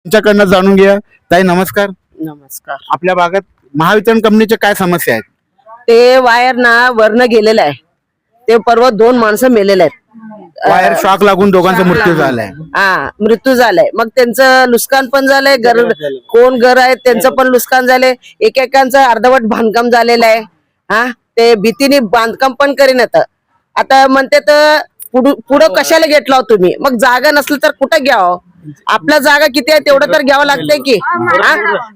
तुमच्याकडनं जाणून घ्या. ताई नमस्कार. नमस्कार. आपल्या भागात महावितरण कंपनीच्या काय समस्या आहेत? ते वायर ना वरनं गेलेलं आहे. ते परवा 2 माणसं मेलेले आहेत. वायर शॉक लागून दोघांचा मृत्यू झालाय. हा, मृत्यू झालाय. मग त्यांचं नुकसान पण झालंय. कोण घर आहे त्यांचं पण नुकसान झालंय. एकेकांचं अर्धवट बांधकाम झालेलं आहे. हा, ते भीतीने बांधकाम पण करीन आता म्हणते तर पुढं कशाला घेतला तुम्ही? मग जागा नसली तर कुठं घ्यावं? आपल्या जागा किती आहे तेवढं तर घ्यावं लागतंय की.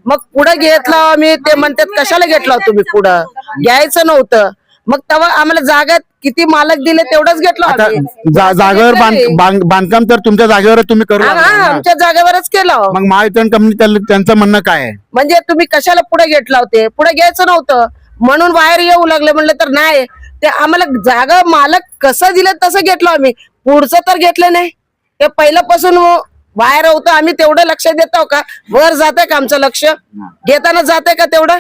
मग पुढे घेतला आम्ही. ते म्हणतात कशाला घेतला तुम्ही? पुढं घ्यायचं नव्हतं. मग तेव्हा आम्हाला जागा किती मालक दिले तेवढंच घेतलं. जागेवर बांधकाम तर तुमच्या जागेवर तुम्ही करू लागला ना. आमच्या जागेवरच केलं. मग महावितरण कंपनी त्यांचं म्हणणं काय आहे? म्हणजे तुम्ही कशाला पुढे घेतला होते? पुढे घ्यायचं नव्हतं म्हणून बाहेर येऊ लागले. म्हणलं तर नाही, ते आम्हाला जागा मालक कसं दिलं तसं घेतलं आम्ही. पुढचं तर घेतलं नाही. ते पहिल्यापासून बाहेर होतं. आम्ही तेवढं लक्ष देतो का? वर जाते का आमचं लक्ष? घेताना जाते का तेवढं?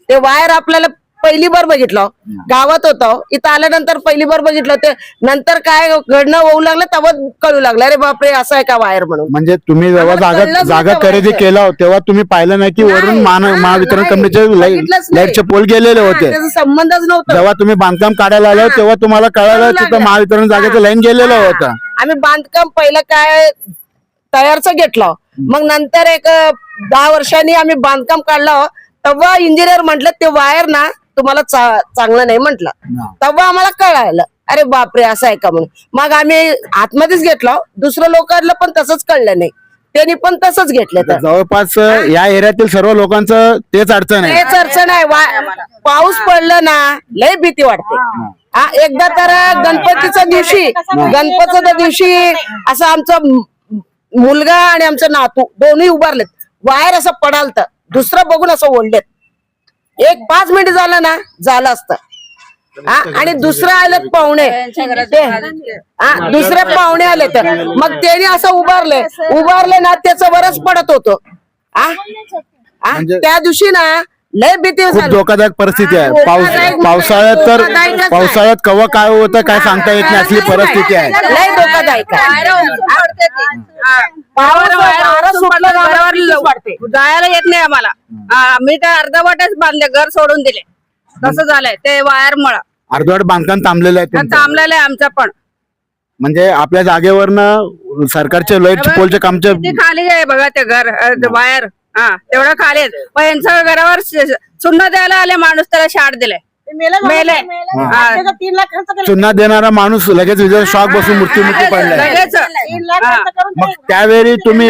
ते वायर आपल्याला पहिली बार बघितलं, गावात होतं. इथं आल्यानंतर पहिली बार बघितलं. ते नंतर काय घडणं होऊ लागलं तेव्हा कळू लागलं, अरे बापरे असं आहे का वायर म्हणून. म्हणजे तुम्ही जेव्हा जागा खरेदी केला तेव्हा तुम्ही पाहिलं नाही की वरून महावितरण कंपनीचे लाईटचे पोल गेलेले होते? त्याचा संबंधच नव्हता. जेव्हा तुम्ही बांधकाम काढायला आले तेव्हा तुम्हाला कळालं तिथं महावितरण जागेचं लाईन गेलेलं होतं. आम्ही बांधकाम पहिलं काय तयारच घेतलं. मग नंतर एक 10 वर्षांनी आम्ही बांधकाम काढलं. तेव्हा इंजिनियर म्हटलं ते वायर ना तुम्हाला चांगलं नाही म्हटलं. तेव्हा आम्हाला कळालं, अरे बापरे असं आहे का म्हणून. मग आम्ही आतमध्येच घेतलं. दुसऱ्या लोकांना पण तसंच कळलं नाही, त्यांनी पण तसंच घेतलं. तर जवळपास या एरियातील सर्व लोकांचं तेच अडचण आहे. तेच अडचण आहे. पाऊस पडलं ना लय भीती वाटते. एकदा तर गणपतीच्या दिवशी असं आमचं मुलगा आणि आमचं नातू दोन्ही उभारलेत. वायर असं पडालत, दुसरं बघून असं ओढलेत. 1-5 मिनिट झालं ना झालं असतं. आणि दुसरं आलेत पाहुणे. दुसरे पाहुणे आले तर मग त्याने असं उभारले ना त्याचं वरच पडत होतं. त्या दिवशी ना लय भीती झाली. धोकादायक परिस्थिती आहे. पावसाळ्यात केव्हा काय होतं काय सांगता येत नाही असली परिस्थिती आहे. लय धोकादायक जायला येत नाही आम्हाला. मी तर अर्धवटच बांधले, घर सोडून दिले. तसं झालंय ते वायर मुळे. अर्धवट बांधकाम थांबलेलं आहे. थांबलेलं आहे आमचं पण. म्हणजे आपल्या जागेवरनं सरकारचे लाईट पोलचे कामचे खाली आहे बघा ते घर वायर. तेवढं खाली आहे. पण यांच्या घरावर चुन्हा द्यायला आले माणूस, त्याला शाट दिले, मेले. चुन्हा देणारा माणूस लगेच विजेचा शॉक बसून मृत्युमुखी पडलाय. लगेच मग त्यावेळी तुम्ही